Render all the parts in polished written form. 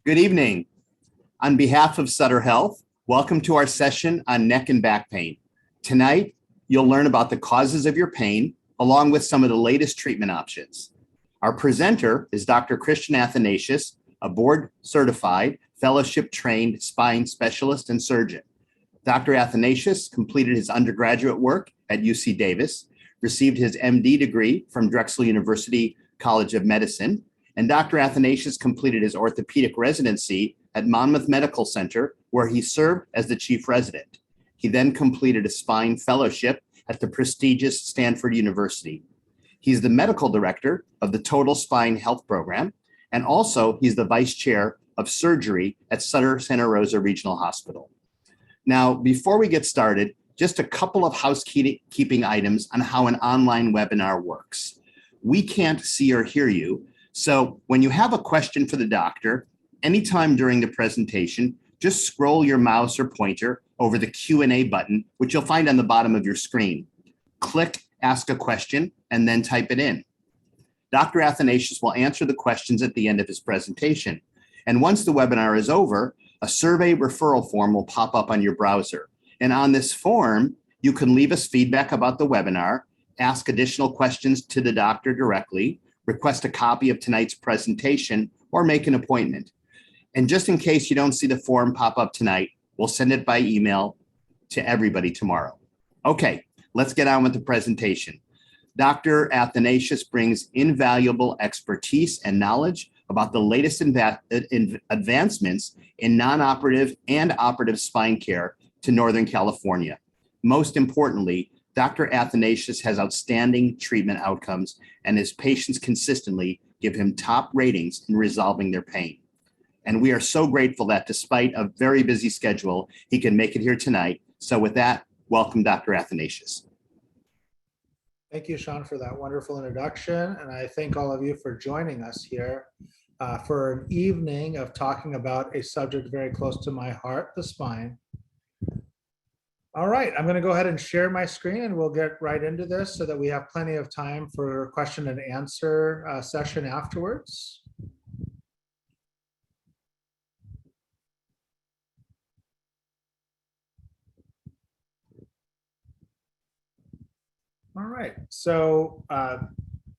Good evening. On behalf of Sutter Health, welcome to our session on neck and back pain. Tonight, you'll learn about the causes of your pain, along with some of the latest treatment options. Our presenter is Dr. Christian Athanassious, a board-certified, fellowship-trained spine specialist and surgeon. Dr. Athanassious completed his undergraduate work at UC Davis, received his MD degree from Drexel University College of Medicine, and Dr. Athanassious completed his orthopedic residency at Monmouth Medical Center, where he served as the chief resident. He then completed a spine fellowship at the prestigious Stanford University. He's the medical director of the Total Spine Health Program, and also he's the vice chair of surgery at Sutter Santa Rosa Regional Hospital. Now, before we get started, just a couple of housekeeping items on how an online webinar works. We can't see or hear you, so when you have a question for the doctor, anytime during the presentation, just scroll your mouse or pointer over the Q&A button, which you'll find on the bottom of your screen. Click Ask a Question and then type it in. Dr. Athanassious will answer the questions at the end of his presentation. And once the webinar is over, a survey referral form will pop up on your browser. And on this form, you can leave us feedback about the webinar, ask additional questions to the doctor directly, request a copy of tonight's presentation, or make an appointment. And just in case you don't see the form pop up tonight, we'll send it by email to everybody tomorrow. Okay, let's get on with the presentation. Dr. Athanassious brings invaluable expertise and knowledge about the latest advancements in non-operative and operative spine care to Northern California. Most importantly, Dr. Athanassious has outstanding treatment outcomes, and his patients consistently give him top ratings in resolving their pain. And we are so grateful that despite a very busy schedule, he can make it here tonight. So with that, welcome, Dr. Athanassious. Thank you, Sean, for that wonderful introduction. And I thank all of you for joining us here for an evening of talking about a subject very close to my heart, the spine. All right, I'm going to go ahead and share my screen and we'll get right into this so that we have plenty of time for question and answer session afterwards. All right, so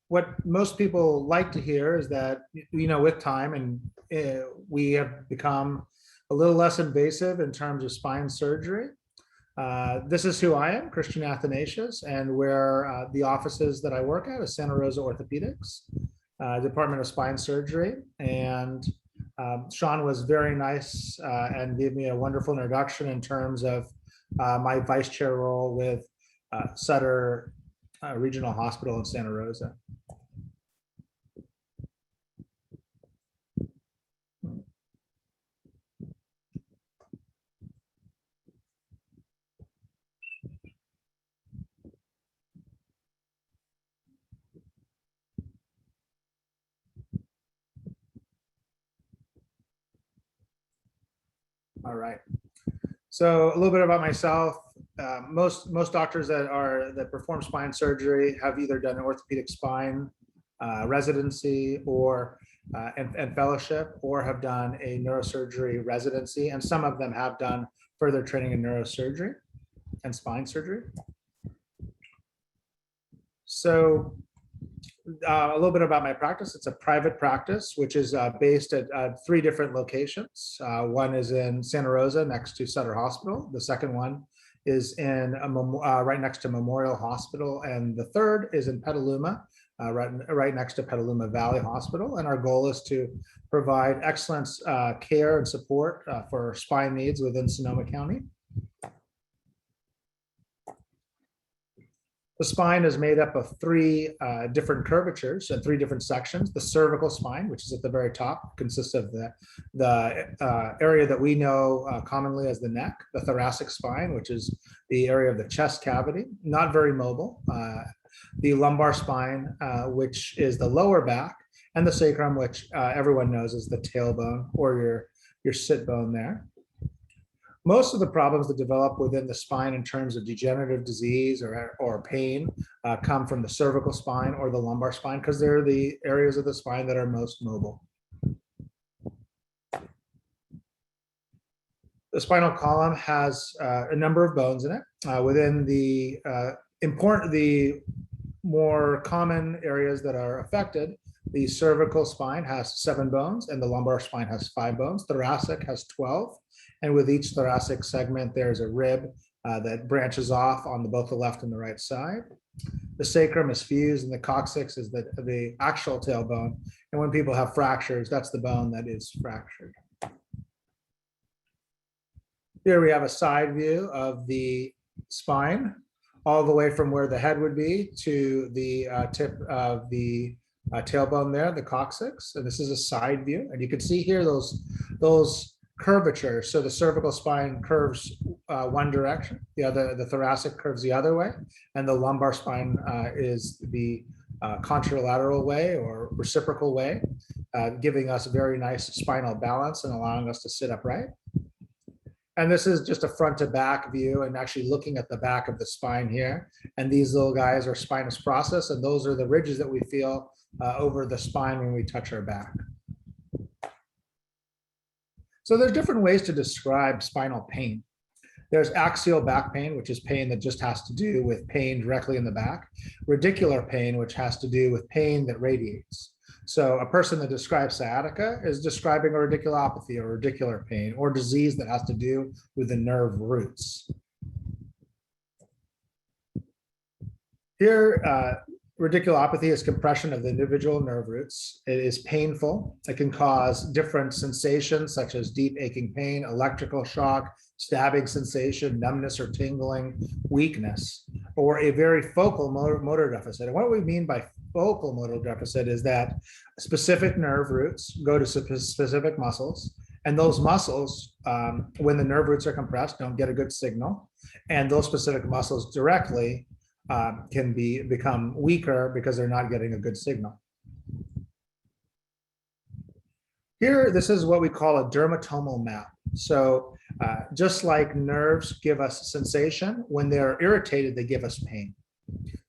what most people like to hear is that, with time and we have become a little less invasive in terms of spine surgery. This is who I am, Christian Athanassious, and where the offices that I work at is Santa Rosa Orthopedics, Department of Spine Surgery. And Sean was very nice and gave me a wonderful introduction in terms of my vice chair role with Sutter Regional Hospital in Santa Rosa. All right. So a little bit about myself. Most doctors that perform spine surgery have either done an orthopedic spine residency or and fellowship, or have done a neurosurgery residency, and some of them have done further training in neurosurgery and spine surgery. So a little bit about my practice. It's a private practice, which is based at 3 different locations. One is in Santa Rosa next to Sutter Hospital. The second one is in right next to Memorial Hospital. And the third is in Petaluma, right next to Petaluma Valley Hospital. And our goal is to provide excellent care and support for spine needs within Sonoma County. The spine is made up of 3 different curvatures and 3 different sections. The cervical spine, which is at the very top, consists of the area that we know commonly as the neck. The thoracic spine, which is the area of the chest cavity, not very mobile. The lumbar spine, which is the lower back, and the sacrum, which everyone knows is the tailbone or your sit bone there. Most of the problems that develop within the spine in terms of degenerative disease or pain come from the cervical spine or the lumbar spine, because they're the areas of the spine that are most mobile. The spinal column has a number of bones in it. Within the more common areas that are affected, the cervical spine has 7 bones and the lumbar spine has 5 bones. Thoracic has 12. And with each thoracic segment, there's a rib that branches off on both the left and the right side. The sacrum is fused and the coccyx is the actual tailbone. And when people have fractures, that's the bone that is fractured. Here we have a side view of the spine, all the way from where the head would be to the tip of the tailbone there, the coccyx. And this is a side view. And you can see here those curvatures. So the cervical spine curves one direction, the thoracic curves the other way, and the lumbar spine is the contralateral way or reciprocal way, giving us very nice spinal balance and allowing us to sit upright. And this is just a front to back view and actually looking at the back of the spine here. And these little guys are spinous process, and those are the ridges that we feel over the spine when we touch our back. So there's different ways to describe spinal pain. There's axial back pain, which is pain that just has to do with pain directly in the back. Radicular pain, which has to do with pain that radiates. So a person that describes sciatica is describing a radiculopathy or radicular pain or disease that has to do with the nerve roots. Here, radiculopathy is compression of the individual nerve roots. It is painful. It can cause different sensations such as deep aching pain, electrical shock, stabbing sensation, numbness or tingling, weakness, or a very focal motor deficit. And what we mean by focal motor deficit is that specific nerve roots go to specific muscles, and those muscles, when the nerve roots are compressed, don't get a good signal, and those specific muscles directly can become weaker because they're not getting a good signal. Here, this is what we call a dermatomal map. So just like nerves give us sensation, when they're irritated, they give us pain.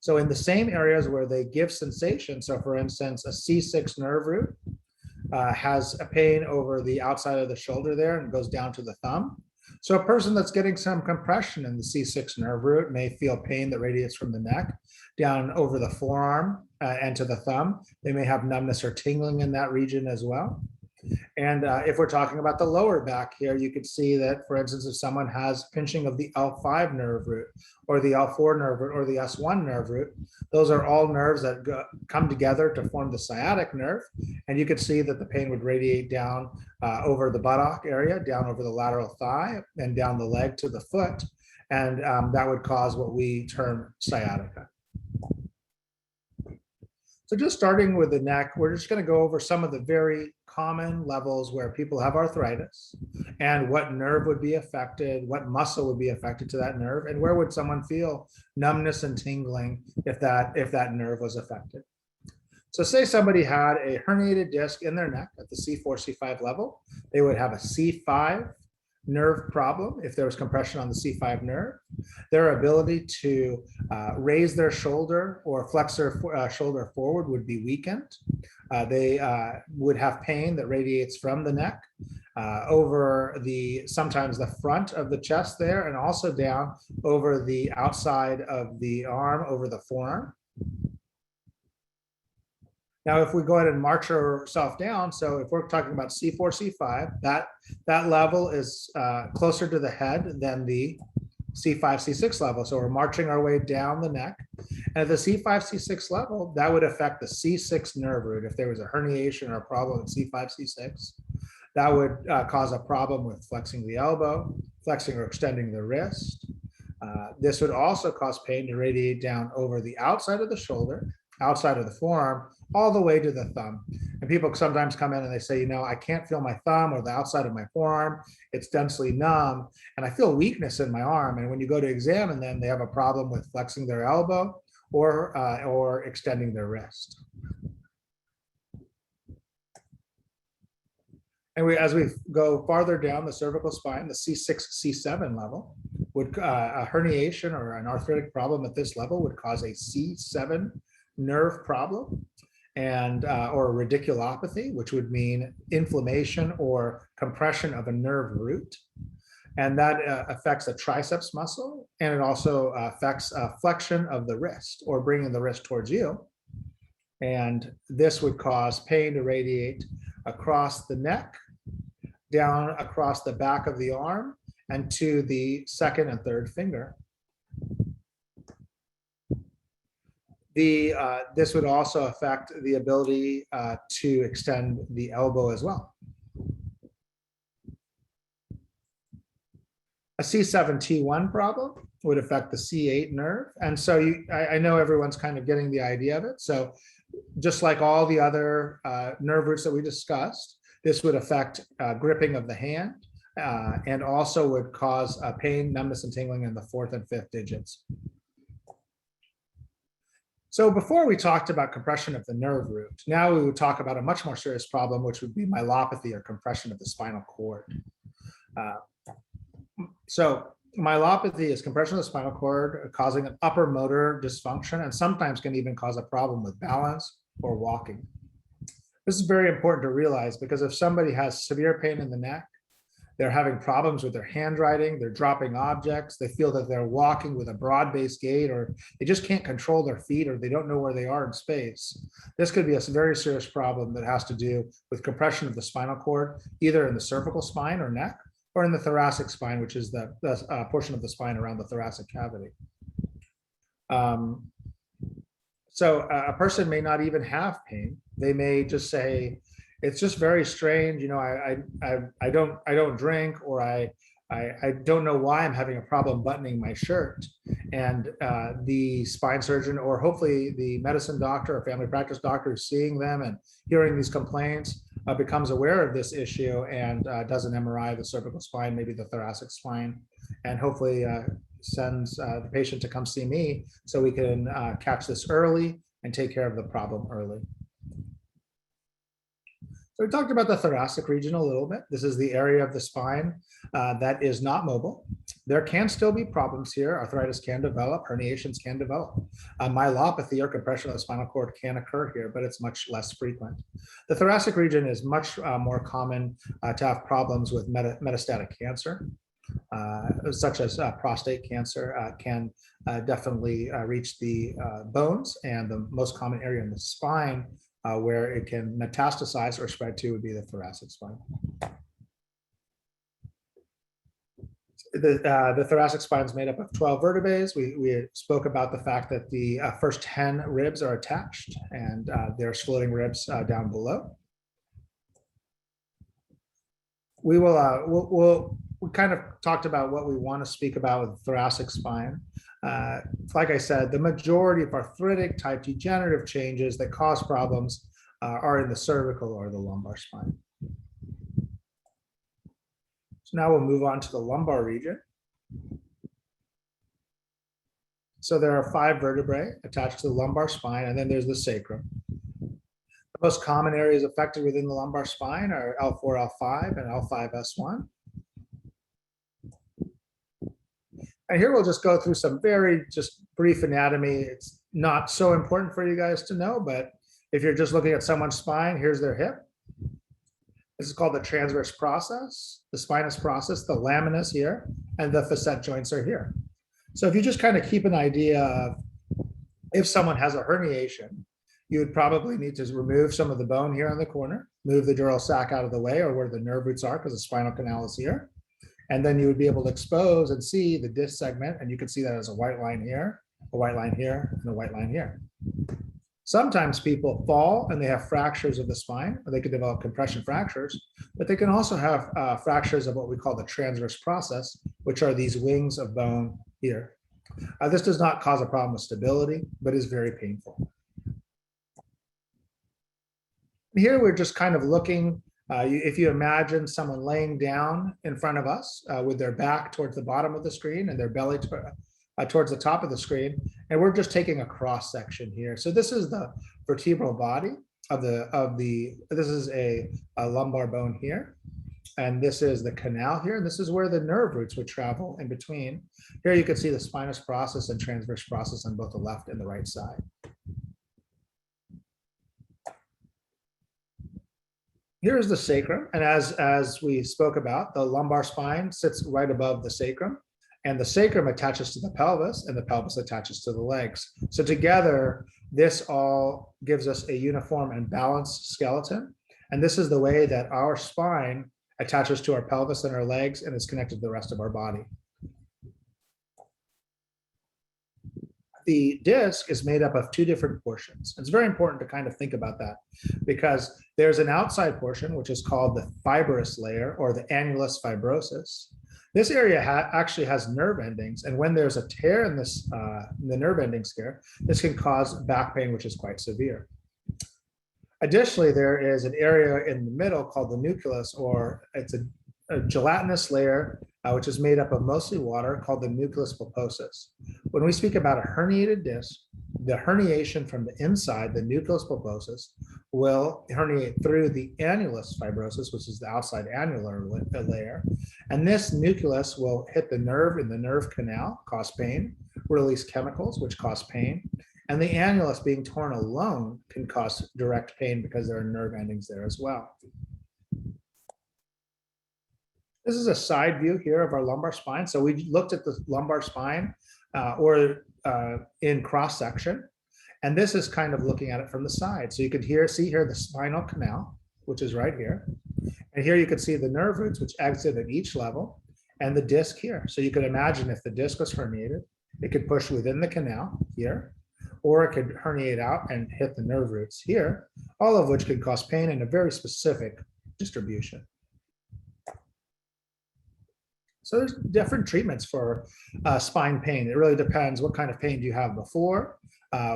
So in the same areas where they give sensation, so for instance, a C6 nerve root has a pain over the outside of the shoulder there and goes down to the thumb. So a person that's getting some compression in the C6 nerve root may feel pain that radiates from the neck down over the forearm and to the thumb. They may have numbness or tingling in that region as well. And if we're talking about the lower back here, you could see that, for instance, if someone has pinching of the L5 nerve root or the L4 nerve root or the S1 nerve root, those are all nerves that come together to form the sciatic nerve. And you could see that the pain would radiate down over the buttock area, down over the lateral thigh, and down the leg to the foot. And that would cause what we term sciatica. So just starting with the neck, we're just going to go over some of the very common levels where people have arthritis and what nerve would be affected, what muscle would be affected to that nerve, and where would someone feel numbness and tingling if that nerve was affected. So say somebody had a herniated disc in their neck at the C4, C5 level, they would have a C5 nerve problem if there was compression on the C5 nerve. Their ability to raise their shoulder or flex their shoulder forward would be weakened. They would have pain that radiates from the neck over sometimes the front of the chest there, and also down over the outside of the arm, over the forearm. Now, if we go ahead and march ourselves down, so if we're talking about C4, C5, that level is closer to the head than the C5, C6 level. So we're marching our way down the neck. And at the C5, C6 level, that would affect the C6 nerve root. If there was a herniation or a problem with C5, C6, that would cause a problem with flexing the elbow, flexing or extending the wrist. This would also cause pain to radiate down over the outside of the shoulder, outside of the forearm, all the way to the thumb. And people sometimes come in and they say, you know, I can't feel my thumb or the outside of my forearm. It's densely numb and I feel weakness in my arm. And when you go to examine them, they have a problem with flexing their elbow or extending their wrist. And as we go farther down the cervical spine, the C6, C7 level, a herniation or an arthritic problem at this level would cause a C7 nerve problem and or radiculopathy, which would mean inflammation or compression of a nerve root. And that affects the triceps muscle, and it also affects flexion of the wrist or bringing the wrist towards you. And this would cause pain to radiate across the neck, down across the back of the arm, and to the second and third finger. This would also affect the ability to extend the elbow as well. A C7T1 problem would affect the C8 nerve. And so I know everyone's kind of getting the idea of it. So just like all the other nerve roots that we discussed, this would affect gripping of the hand and also would cause pain, numbness, and tingling in the fourth and fifth digits. So before we talked about compression of the nerve root, now we would talk about a much more serious problem, which would be myelopathy or compression of the spinal cord. So myelopathy is compression of the spinal cord causing an upper motor dysfunction and sometimes can even cause a problem with balance or walking. This is very important to realize because if somebody has severe pain in the neck, they're having problems with their handwriting, they're dropping objects, they feel that they're walking with a broad-based gait, or they just can't control their feet, or they don't know where they are in space. This could be a very serious problem that has to do with compression of the spinal cord, either in the cervical spine or neck, or in the thoracic spine, which is the portion of the spine around the thoracic cavity. So a person may not even have pain. They may just say, it's just very strange, you know, I don't drink, or I don't know why I'm having a problem buttoning my shirt. And the spine surgeon, or hopefully the medicine doctor or family practice doctor who's seeing them and hearing these complaints becomes aware of this issue and does an MRI of the cervical spine, maybe the thoracic spine, and hopefully sends the patient to come see me so we can catch this early and take care of the problem early. So we talked about the thoracic region a little bit. This is the area of the spine that is not mobile. There can still be problems here. Arthritis can develop, herniations can develop. Myelopathy or compression of the spinal cord can occur here, but it's much less frequent. The thoracic region is much more common to have problems with metastatic cancer, such as prostate cancer can definitely reach the bones, and the most common area in the spine where it can metastasize or spread to would be the thoracic spine. The thoracic spine is made up of 12 vertebrae. We spoke about the fact that the first 10 ribs are attached, and there's floating ribs down below. We kind of talked about what we want to speak about with the thoracic spine. Like I said, the majority of arthritic type degenerative changes that cause problems are in the cervical or the lumbar spine. So now we'll move on to the lumbar region. So there are 5 vertebrae attached to the lumbar spine, and then there's the sacrum. The most common areas affected within the lumbar spine are L4, L5, and L5S1. And here we'll just go through some very just brief anatomy. It's not so important for you guys to know, but if you're just looking at someone's spine, here's their hip. This is called the transverse process, the spinous process, the laminis here, and the facet joints are here. So if you just kind of keep an idea of if someone has a herniation, you would probably need to remove some of the bone here on the corner, move the dural sac out of the way, or where the nerve roots are, because the spinal canal is here. And then you would be able to expose and see the disc segment, and you can see that as a white line here, a white line here, and a white line here. Sometimes people fall and they have fractures of the spine, or they could develop compression fractures, but they can also have fractures of what we call the transverse process, which are these wings of bone here. This does not cause a problem with stability, but is very painful. Here we're just kind of looking, if you imagine someone laying down in front of us with their back towards the bottom of the screen and their belly towards the top of the screen, and we're just taking a cross section here. So this is the vertebral body of this is a lumbar bone here, and this is the canal here, and this is where the nerve roots would travel in between. Here you can see the spinous process and transverse process on both the left and the right side. Here's the sacrum. And as we spoke about, the lumbar spine sits right above the sacrum. And the sacrum attaches to the pelvis, and the pelvis attaches to the legs. So together, this all gives us a uniform and balanced skeleton. And this is the way that our spine attaches to our pelvis and our legs and is connected to the rest of our body. The disc is made up of two different portions. It's very important to kind of think about that because there's an outside portion, which is called the fibrous layer or the annulus fibrosus. This area actually has nerve endings, and when there's a tear in this, the nerve endings here, this can cause back pain, which is quite severe. Additionally, there is an area in the middle called the nucleus, or it's a gelatinous layer, which is made up of mostly water, called the nucleus pulposus. When we speak about a herniated disc, the herniation from the inside, the nucleus pulposus, will herniate through the annulus fibrosus, which is the outside annular layer. And this nucleus will hit the nerve in the nerve canal, cause pain, release chemicals, which cause pain. And the annulus being torn alone can cause direct pain because there are nerve endings there as well. This is a side view here of our lumbar spine. So we looked at the lumbar spine in cross section. And this is kind of looking at it from the side. So you can see here the spinal canal, which is right here. And here you can see the nerve roots, which exit at each level, and the disc here. So you could imagine if the disc was herniated, it could push within the canal here, or it could herniate out and hit the nerve roots here, all of which could cause pain in a very specific distribution. So there's different treatments for spine pain. It really depends what kind of pain do you have before,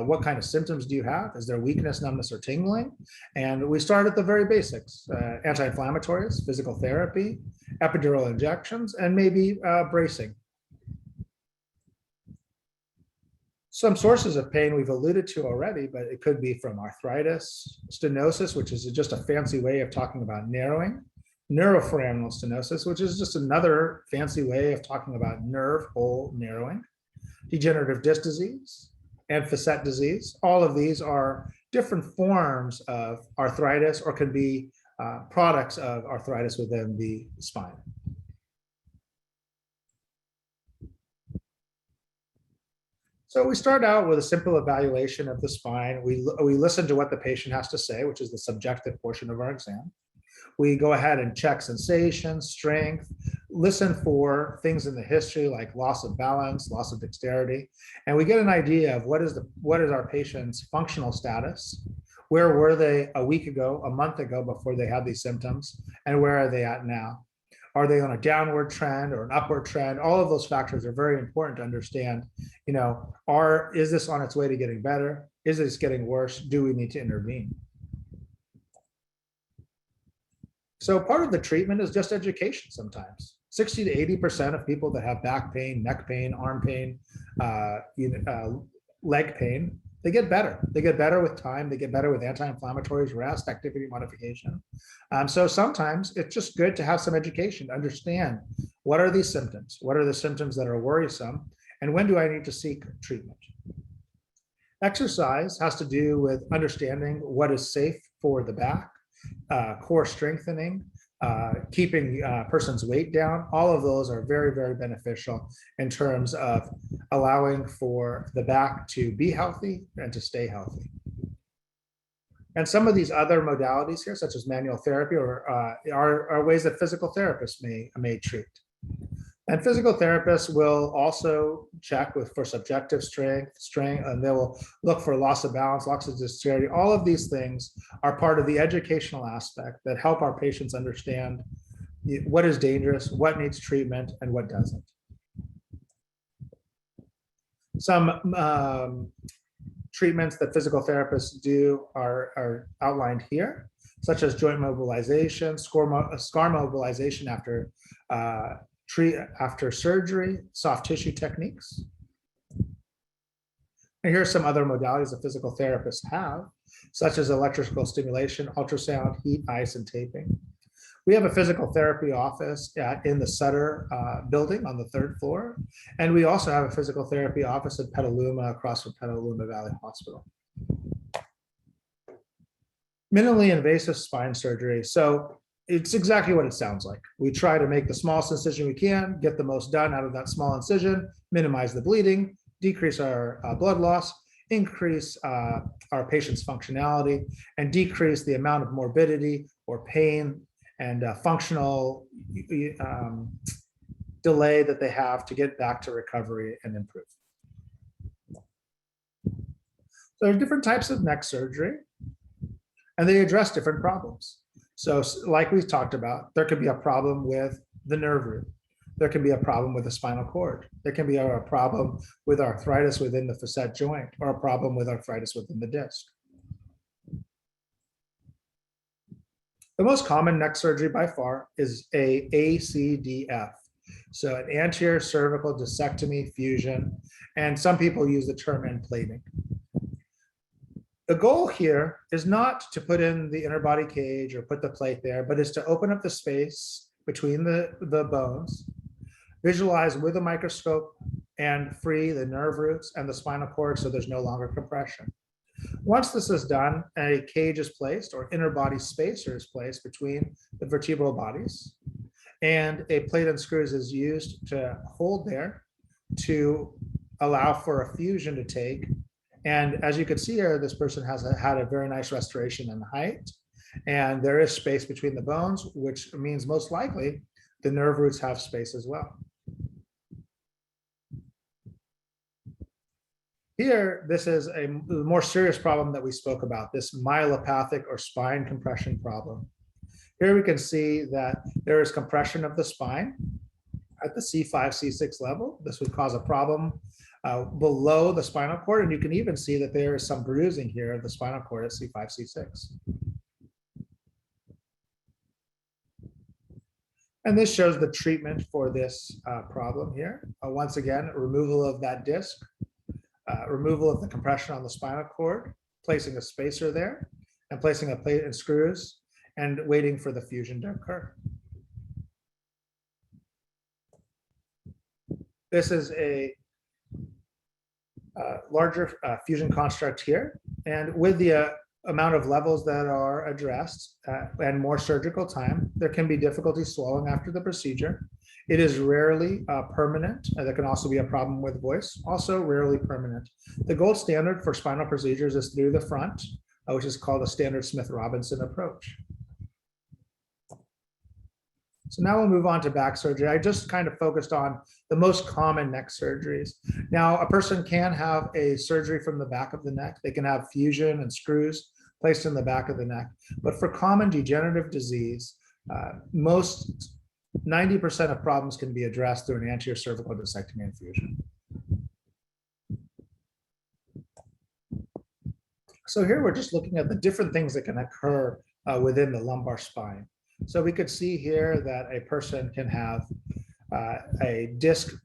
what kind of symptoms do you have? Is there weakness, numbness, or tingling? And we start at the very basics, anti-inflammatories, physical therapy, epidural injections, and maybe bracing. Some sources of pain we've alluded to already, but it could be from arthritis, stenosis, which is just a fancy way of talking about narrowing, neuroforaminal stenosis, which is just another fancy way of talking about nerve hole narrowing, degenerative disc disease, and facet disease. All of these are different forms of arthritis or can be products of arthritis within the spine. So we start out with a simple evaluation of the spine. We listen to what the patient has to say, which is the subjective portion of our exam. We go ahead and check sensation, strength, listen for things in the history like loss of balance, loss of dexterity, and we get an idea of what is our patient's functional status, where were they a week ago, a month ago before they had these symptoms, and where are they at now? Are they on a downward trend or an upward trend? All of those factors are very important to understand. Is this on its way to getting better? Is this getting worse? Do we need to intervene? So part of the treatment is just education sometimes. 60 to 80% of people that have back pain, neck pain, arm pain, leg pain, they get better. They get better with time. They get better with anti-inflammatories, rest, activity modification. So sometimes it's just good to have some education to understand what are these symptoms? What are the symptoms that are worrisome? And when do I need to seek treatment? Exercise has to do with understanding what is safe for the back, core strengthening, keeping a person's weight down. All of those are very, very beneficial in terms of allowing for the back to be healthy and to stay healthy. And some of these other modalities here, such as manual therapy, are ways that physical therapists may treat. And physical therapists will also check for subjective strength, and they will look for loss of balance, loss of dexterity. All of these things are part of the educational aspect that help our patients understand what is dangerous, what needs treatment, and what doesn't. Some treatments that physical therapists do are outlined here, such as joint mobilization, scar mobilization after surgery, soft tissue techniques. And here are some other modalities that physical therapists have, such as electrical stimulation, ultrasound, heat, ice, and taping. We have a physical therapy office in the Sutter building on the 3rd floor. And we also have a physical therapy office in Petaluma across from Petaluma Valley Hospital. Minimally invasive spine surgery. So it's exactly what it sounds like. We try to make the smallest incision we can, get the most done out of that small incision, minimize the bleeding, decrease our blood loss, increase our patient's functionality, and decrease the amount of morbidity or pain and functional delay that they have to get back to recovery and improve. So there are different types of neck surgery, and they address different problems. So like we've talked about, there could be a problem with the nerve root. There can be a problem with the spinal cord. There can be a problem with arthritis within the facet joint, or a problem with arthritis within the disc. The most common neck surgery by far is a ACDF. So an anterior cervical discectomy fusion, and some people use the term emplating. The goal here is not to put in the inner body cage or put the plate there, but is to open up the space between the bones, visualize with a microscope, and free the nerve roots and the spinal cord so there's no longer compression. Once this is done, a cage is placed, or inner body spacer is placed between the vertebral bodies, and a plate and screws is used to hold there to allow for a fusion to take. And as you can see here, this person has had a very nice restoration in height, and there is space between the bones, which means most likely the nerve roots have space as well. Here, this is a more serious problem that we spoke about, this myelopathic or spine compression problem. Here we can see that there is compression of the spine at the C5, C6 level. This would cause a problem below the spinal cord, and you can even see that there is some bruising here of the spinal cord at C5, C6. And this shows the treatment for this problem here. Once again, removal of that disc, removal of the compression on the spinal cord, placing a spacer there, and placing a plate and screws, and waiting for the fusion to occur. This is a larger fusion construct here, and with the amount of levels that are addressed and more surgical time, there can be difficulty swallowing after the procedure. It is rarely permanent. There can also be a problem with voice, also rarely permanent. The gold standard for spinal procedures is through the front, which is called the standard Smith-Robinson approach. So now we'll move on to back surgery. I just kind of focused on the most common neck surgeries. Now, a person can have a surgery from the back of the neck. They can have fusion and screws placed in the back of the neck. But for common degenerative disease, most 90% of problems can be addressed through an anterior cervical discectomy and fusion. So here we're just looking at the different things that can occur within the lumbar spine. So we could see here that a person can have a disc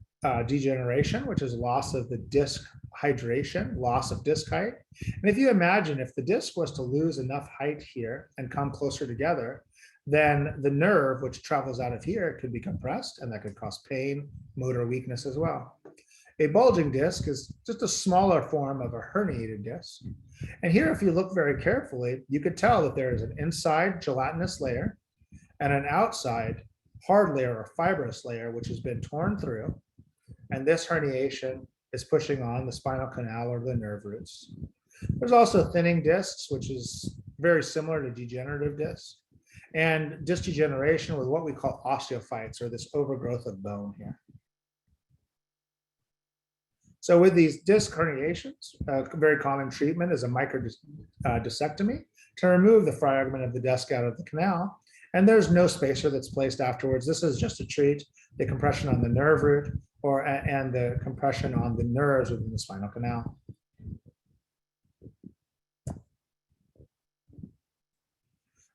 degeneration, which is loss of the disc hydration, loss of disc height. And if you imagine if the disc was to lose enough height here and come closer together, then the nerve, which travels out of here, could be compressed, and that could cause pain, motor weakness as well. A bulging disc is just a smaller form of a herniated disc. And here, if you look very carefully, you could tell that there is an inside gelatinous layer and an outside hard layer or fibrous layer, which has been torn through. And this herniation is pushing on the spinal canal or the nerve roots. There's also thinning discs, which is very similar to degenerative discs, and disc degeneration with what we call osteophytes, or this overgrowth of bone here. So with these disc herniations, a very common treatment is a microdiscectomy to remove the fragment of the disc out of the canal. And there's no spacer that's placed afterwards. This is just to treat the compression on the nerve root and the compression on the nerves within the spinal canal.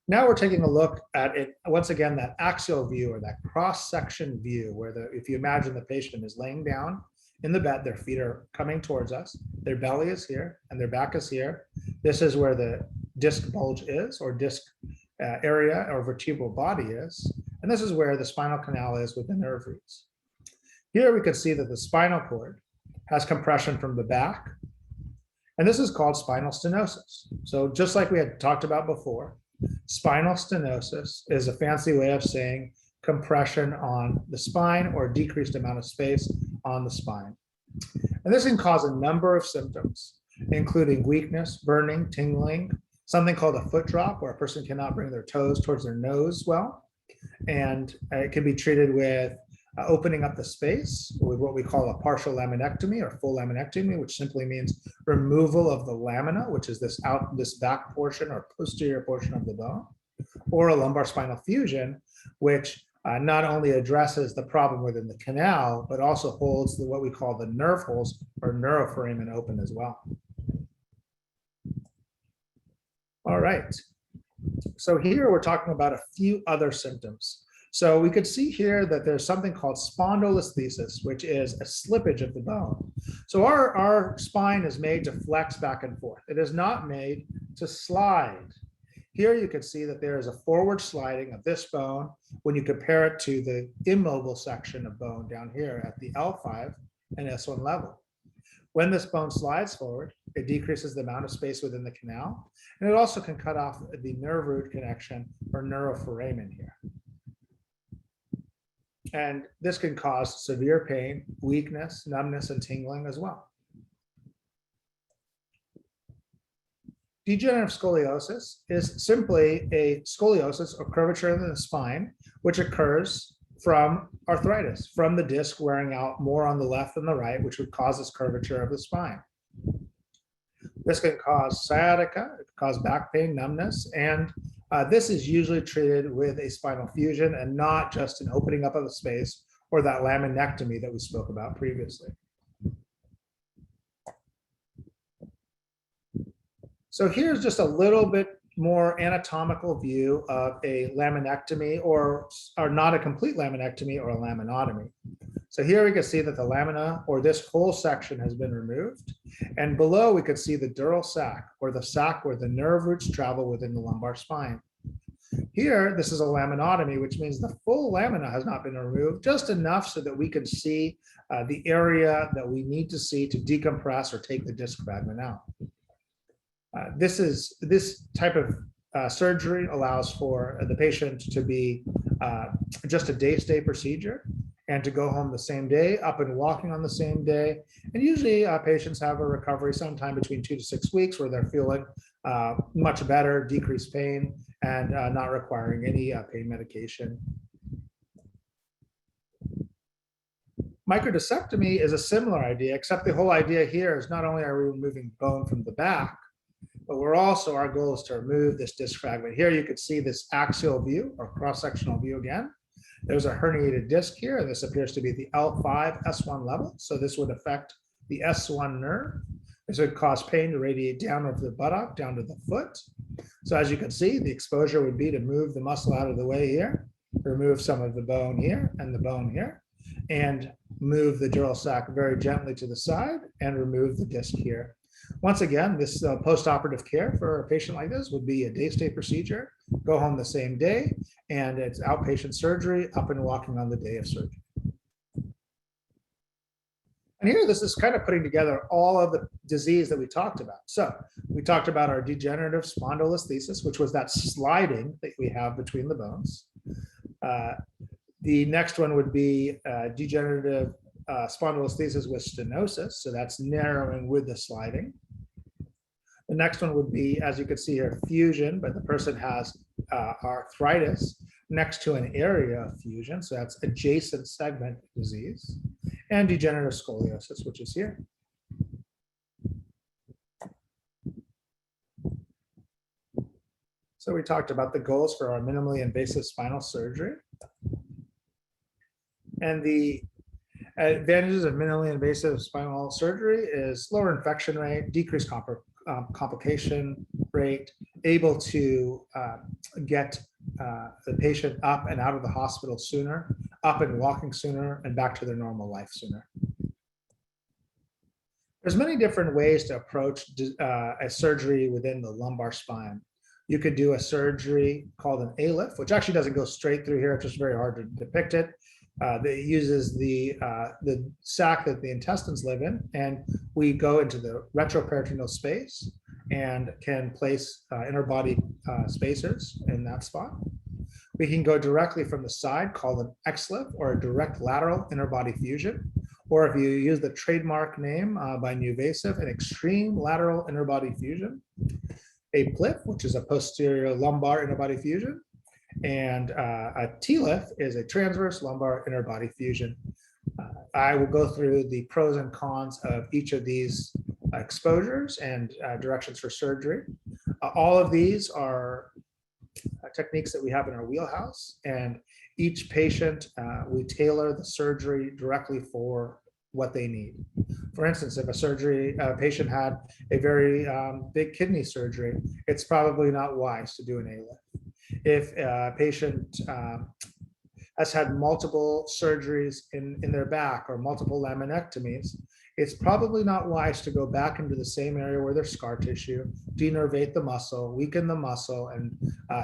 Now we're taking a look at it, once again, that axial view or that cross-section view where if you imagine the patient is laying down in the bed, their feet are coming towards us, their belly is here and their back is here. This is where the disc bulge is, or disc area or vertebral body is. And this is where the spinal canal is with the nerve roots. Here we can see that the spinal cord has compression from the back, And this is called spinal stenosis. So just like we had talked about before, spinal stenosis is a fancy way of saying compression on the spine or decreased amount of space on the spine. And this can cause a number of symptoms, including weakness, burning, tingling, something called a foot drop, where a person cannot bring their toes towards their nose well. And it can be treated with opening up the space with what we call a partial laminectomy or full laminectomy, which simply means removal of the lamina, which is this back portion or posterior portion of the bone, or a lumbar spinal fusion, which not only addresses the problem within the canal, but also holds what we call the nerve holes or neuroforamen open as well. All right. So here we're talking about a few other symptoms. So we could see here that there's something called spondylolisthesis, which is a slippage of the bone. So our spine is made to flex back and forth. It is not made to slide. Here you can see that there is a forward sliding of this bone when you compare it to the immobile section of bone down here at the L5 and S1 level. When this bone slides forward, it decreases the amount of space within the canal, and it also can cut off the nerve root connection or neuroforamen here. And this can cause severe pain, weakness, numbness, and tingling as well. Degenerative scoliosis is simply a scoliosis or curvature in the spine, which occurs from arthritis, from the disc wearing out more on the left than the right, which would cause this curvature of the spine. This can cause sciatica, it can cause back pain, numbness, and this is usually treated with a spinal fusion and not just an opening up of the space or that laminectomy that we spoke about previously. So here's just a little bit more anatomical view of a laminectomy or not a complete laminectomy or a laminotomy. So here we can see that the lamina or this whole section has been removed. And below we could see the dural sac or the sac where the nerve roots travel within the lumbar spine. Here, this is a laminotomy, which means the full lamina has not been removed, just enough so that we can see the area that we need to see to decompress or take the disc fragment out. This type of surgery allows for the patient to be just a day-stay procedure and to go home the same day, up and walking on the same day. And usually patients have a recovery sometime between 2 to 6 weeks where they're feeling much better, decreased pain, and not requiring any pain medication. Microdiscectomy is a similar idea, except the whole idea here is not only are we removing bone from the back, but our goal is to remove this disc fragment. Here you could see this axial view or cross-sectional view again. There's a herniated disc here, and this appears to be the L5 S1 level. So this would affect the S1 nerve. This would cause pain to radiate down over the buttock, down to the foot. So as you can see, the exposure would be to move the muscle out of the way here, remove some of the bone here and the bone here, and move the dural sac very gently to the side and remove the disc here. Once again, this post-operative care for a patient like this would be a day-stay procedure, go home the same day, and it's outpatient surgery, up and walking on the day of surgery. And here, this is kind of putting together all of the disease that we talked about. So we talked about our degenerative spondylolisthesis, which was that sliding that we have between the bones. The next one would be degenerative spondylolisthesis with stenosis. So that's narrowing with the sliding. The next one would be, as you can see here, fusion, but the person has arthritis next to an area of fusion. So that's adjacent segment disease. And degenerative scoliosis, which is here. So we talked about the goals for our minimally invasive spinal surgery. And the advantages of minimally invasive spinal surgery is lower infection rate, decreased complication rate, able to get the patient up and out of the hospital sooner, up and walking sooner, and back to their normal life sooner. There's many different ways to approach a surgery within the lumbar spine. You could do a surgery called an ALIF, which actually doesn't go straight through here. It's just very hard to depict it. that uses the sac that the intestines live in, and we go into the retroperitoneal space and can place interbody spacers in that spot. We can go directly from the side, called an XLIF, or a direct lateral interbody fusion, or if you use the trademark name by NuVasive, an extreme lateral interbody fusion, a PLIF, which is a posterior lumbar interbody fusion, and a TLIF is a transverse lumbar interbody fusion. I will go through the pros and cons of each of these exposures and directions for surgery. All of these are techniques that we have in our wheelhouse, and each patient, we tailor the surgery directly for what they need. For instance, if a patient had a very big kidney surgery, it's probably not wise to do an ALIF. If a patient has had multiple surgeries in their back or multiple laminectomies, it's probably not wise to go back into the same area where there's scar tissue, denervate the muscle, weaken the muscle, and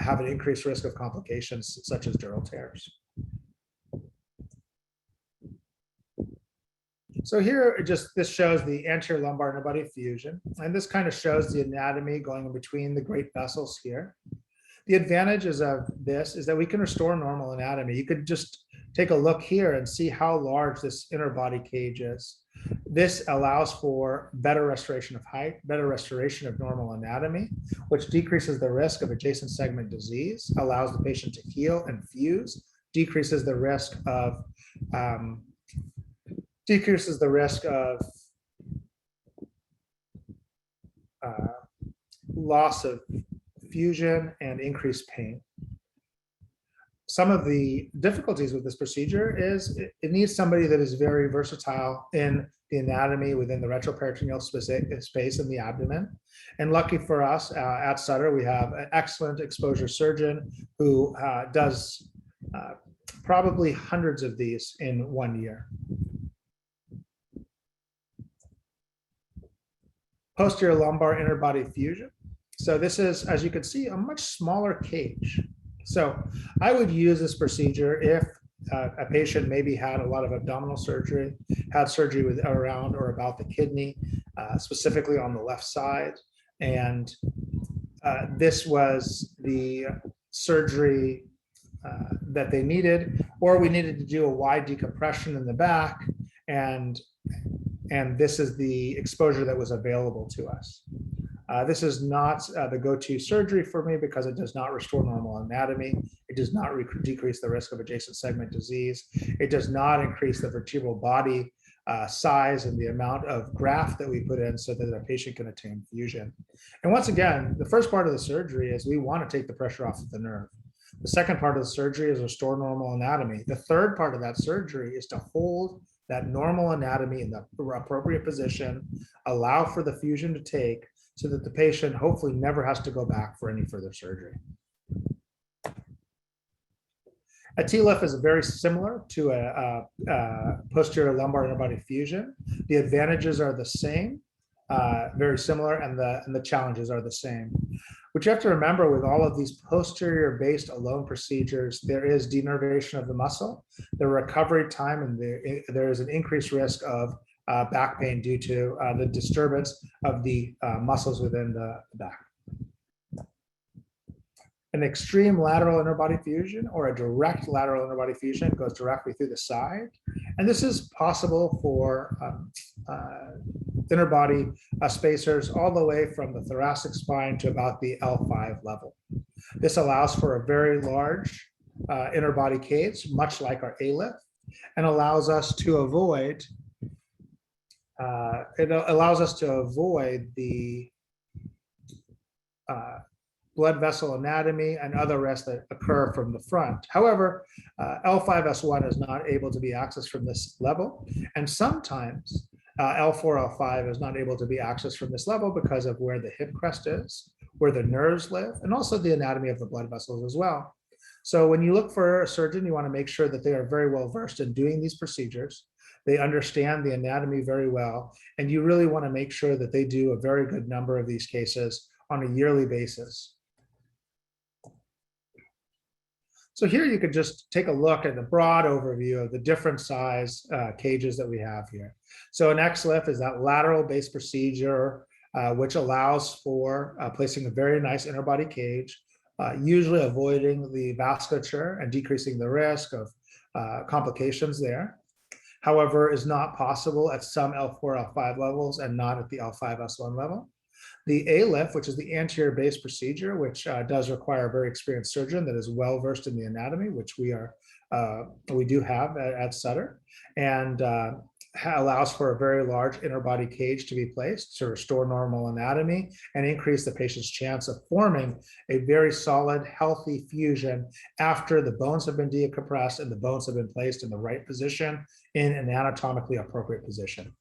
have an increased risk of complications such as dural tears. So here, this shows the anterior lumbar interbody fusion, and this kind of shows the anatomy going in between the great vessels here. The advantages of this is that we can restore normal anatomy. You could just take a look here and see how large this interbody cage is. This allows for better restoration of height, better restoration of normal anatomy, which decreases the risk of adjacent segment disease, allows the patient to heal and fuse, decreases the risk of loss of fusion and increased pain. Some of the difficulties with this procedure is it needs somebody that is very versatile in the anatomy within the retroperitoneal space in the abdomen. And lucky for us at Sutter, we have an excellent exposure surgeon who does probably hundreds of these in 1 year. Posterior lumbar interbody fusion. So this is, as you can see, a much smaller cage. So I would use this procedure if a patient maybe had a lot of abdominal surgery, had surgery with around or about the kidney, specifically on the left side. And this was the surgery that they needed, or we needed to do a wide decompression in the back, and this is the exposure that was available to us. This is not the go-to surgery for me because it does not restore normal anatomy. It does not decrease the risk of adjacent segment disease. It does not increase the vertebral body size and the amount of graft that we put in so that a patient can attain fusion. And once again, the first part of the surgery is we want to take the pressure off of the nerve. The second part of the surgery is restore normal anatomy. The third part of that surgery is to hold that normal anatomy in the appropriate position, allow for the fusion to take, so that the patient hopefully never has to go back for any further surgery. A TLIF is very similar to a posterior lumbar interbody fusion. The advantages are the same, very similar, and the challenges are the same. What you have to remember with all of these posterior-based alone procedures, there is denervation of the muscle, the recovery time, and there is an increased risk of back pain due to the disturbance of the muscles within the back. An extreme lateral interbody fusion or a direct lateral interbody fusion goes directly through the side. And this is possible for interbody spacers all the way from the thoracic spine to about the L5 level. This allows for a very large interbody cage, much like our ALIF, and allows us to avoid the blood vessel anatomy and other risks that occur from the front. However, L5S1 is not able to be accessed from this level, and sometimes L4, L5 is not able to be accessed from this level because of where the hip crest is, where the nerves live, and also the anatomy of the blood vessels as well. So when you look for a surgeon, you want to make sure that they are very well versed in doing these procedures. They understand the anatomy very well, and you really want to make sure that they do a very good number of these cases on a yearly basis. So here you could just take a look at the broad overview of the different size cages that we have here. So an XLIF is that lateral base procedure, which allows for placing a very nice interbody cage, usually avoiding the vasculature and decreasing the risk of complications there. However, is not possible at some L4, L5 levels and not at the L5, S1 level. The ALIF, which is the anterior base procedure, which does require a very experienced surgeon that is well versed in the anatomy, which we do have at Sutter, and allows for a very large interbody cage to be placed to restore normal anatomy and increase the patient's chance of forming a very solid, healthy fusion after the bones have been decompressed and the bones have been placed in the right position in an anatomically appropriate position.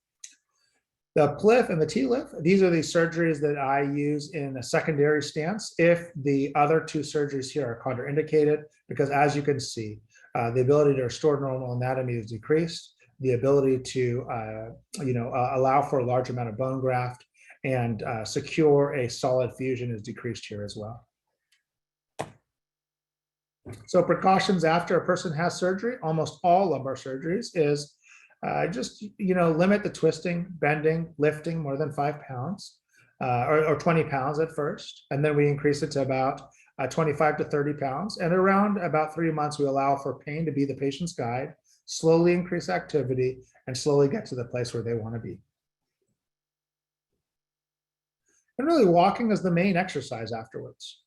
The PLIF and the TLIF, these are the surgeries that I use in a secondary stance if the other two surgeries here are contraindicated, because as you can see, the ability to restore normal anatomy is decreased, the ability to allow for a large amount of bone graft and secure a solid fusion is decreased here as well. So precautions after a person has surgery, almost all lumbar surgeries, is just limit the twisting, bending, lifting more than 5 pounds or 20 pounds at first, and then we increase it to about 25 to 30 pounds. And around about 3 months, we allow for pain to be the patient's guide, slowly increase activity, and slowly get to the place where they want to be. And really, walking is the main exercise afterwards.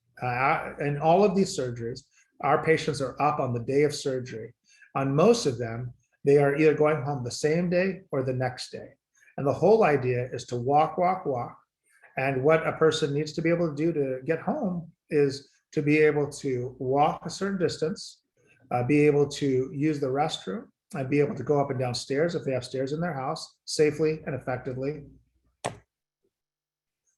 In all of these surgeries, our patients are up on the day of surgery. On most of them, they are either going home the same day or the next day. And the whole idea is to walk, walk, walk. And what a person needs to be able to do to get home is to be able to walk a certain distance, be able to use the restroom, and be able to go up and down stairs if they have stairs in their house safely and effectively.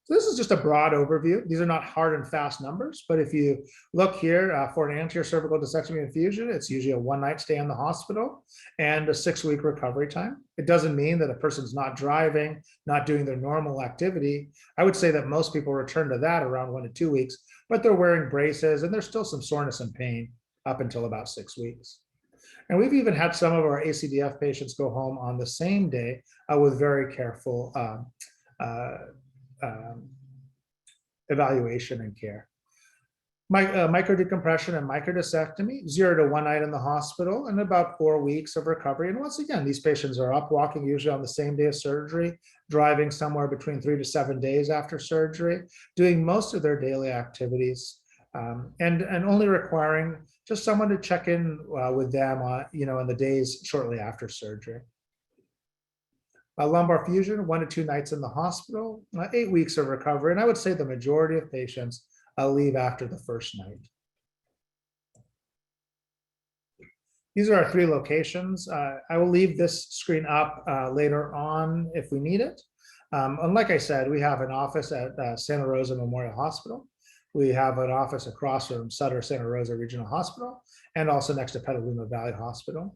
So this is just a broad overview. These are not hard and fast numbers, but if you look here for an anterior cervical discectomy and fusion, it's usually a one-night stay in the hospital and a 6-week recovery time. It doesn't mean that a person's not driving, not doing their normal activity. I would say that most people return to that around 1 to 2 weeks, but they're wearing braces and there's still some soreness and pain up until about 6 weeks. And we've even had some of our ACDF patients go home on the same day with very careful evaluation and care. Microdecompression and microdiscectomy, 0 to 1 night in the hospital and about 4 weeks of recovery. And once again, these patients are up walking usually on the same day of surgery, driving somewhere between 3 to 7 days after surgery, doing most of their daily activities, and only requiring just someone to check in with them in the days shortly after surgery. Lumbar fusion, 1 to 2 nights in the hospital, 8 weeks of recovery. And I would say the majority of patients leave after the first night. These are our 3 locations. I will leave this screen up later on if we need it. And like I said, we have an office at Santa Rosa Memorial Hospital. We have an office across from Sutter Santa Rosa Regional Hospital and also next to Petaluma Valley Hospital.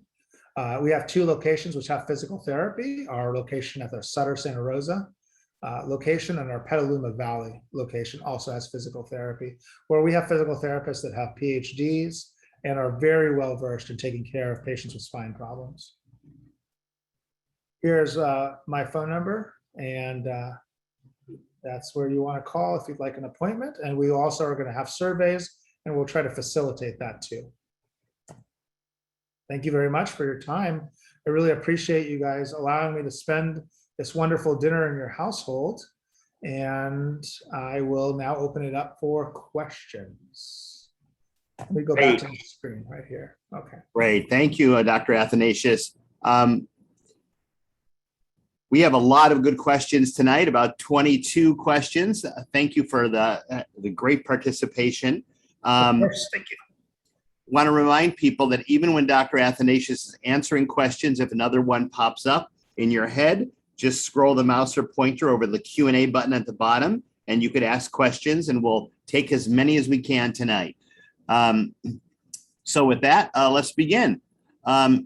We have 2 locations which have physical therapy, our location at the Sutter Santa Rosa location and our Petaluma Valley location also has physical therapy, where we have physical therapists that have PhDs and are very well versed in taking care of patients with spine problems. Here's my phone number, and that's where you want to call if you'd like an appointment. And we also are going to have surveys, and we'll try to facilitate that too. Thank you very much for your time. I really appreciate you guys allowing me to spend this wonderful dinner in your household. And I will now open it up for questions. Let me go back to the screen right here. Okay. Great. Thank you, Dr. Athanassious. We have a lot of good questions tonight, about 22 questions. Thank you for the great participation. Of course, thank you. Want to remind people that even when Dr. Athanassious is answering questions, if another one pops up in your head, just scroll the mouse or pointer over the Q&A button at the bottom, and you could ask questions, and we'll take as many as we can tonight. So with that, let's begin. All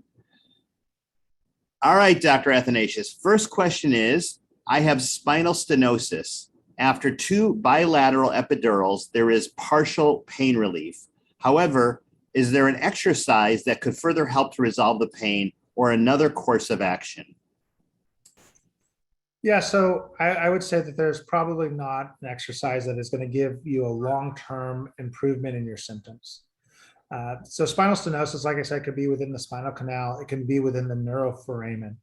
right, Dr. Athanassious, first question is, I have spinal stenosis. After 2 bilateral epidurals, there is partial pain relief. However, Is there an exercise that could further help to resolve the pain or another course of action? Yeah, so I would say that there's probably not an exercise that is going to give you a long-term improvement in your symptoms. So spinal stenosis, like I said, could be within the spinal canal. It can be within the neuroforamen.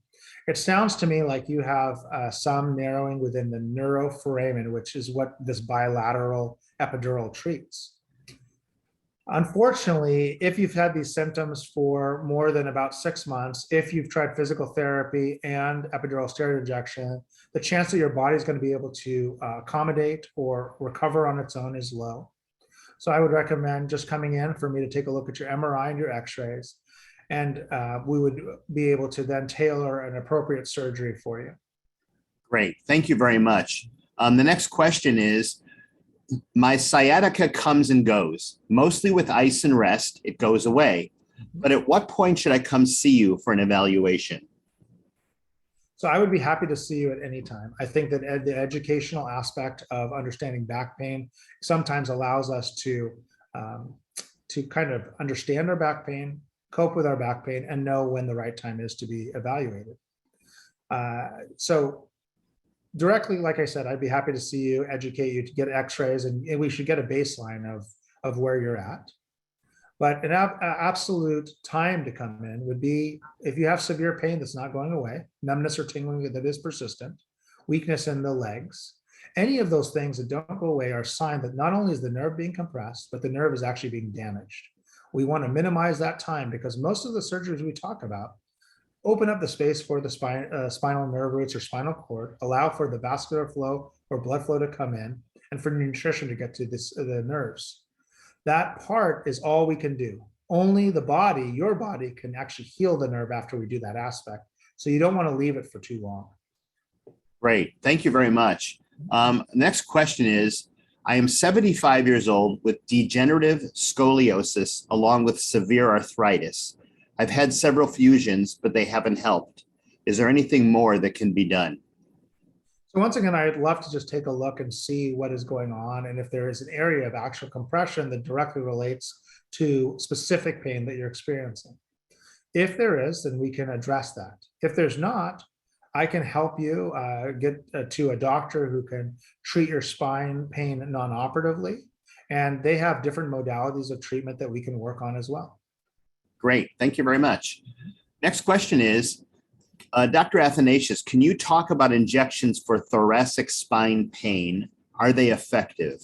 It sounds to me like you have some narrowing within the neuroforamen, which is what this bilateral epidural treats. Unfortunately, if you've had these symptoms for more than about 6 months, if you've tried physical therapy and epidural steroid injection, the chance that your body is going to be able to accommodate or recover on its own is low. So I would recommend just coming in for me to take a look at your MRI and your x-rays, and we would be able to then tailor an appropriate surgery for you. Great. Thank you very much. The next question is, my sciatica comes and goes. Mostly with ice and rest, it goes away. But at what point should I come see you for an evaluation? So I would be happy to see you at any time. I think that the educational aspect of understanding back pain sometimes allows us to kind of understand our back pain, cope with our back pain, and know when the right time is to be evaluated. So directly, like I said, I'd be happy to see you, educate you, to get x-rays, and we should get a baseline of where you're at. But an absolute time to come in would be if you have severe pain that's not going away, numbness or tingling that is persistent, weakness in the legs. Any of those things that don't go away are a sign that not only is the nerve being compressed, but the nerve is actually being damaged. We want to minimize that time because most of the surgeries we talk about open up the space for the spinal nerve roots or spinal cord, allow for the vascular flow or blood flow to come in, and for nutrition to get to the nerves. That part is all we can do. Only the body, your body, can actually heal the nerve after we do that aspect. So you don't want to leave it for too long. Great. Thank you very much. Next question is, I am 75 years old with degenerative scoliosis along with severe arthritis. I've had several fusions, but they haven't helped. Is there anything more that can be done? So once again, I'd love to just take a look and see what is going on and if there is an area of actual compression that directly relates to specific pain that you're experiencing. If there is, then we can address that. If there's not, I can help you get to a doctor who can treat your spine pain non-operatively, and they have different modalities of treatment that we can work on as well. Great. Thank you very much. Next question is, Dr. Athanassious, can you talk about injections for thoracic spine pain? Are they effective?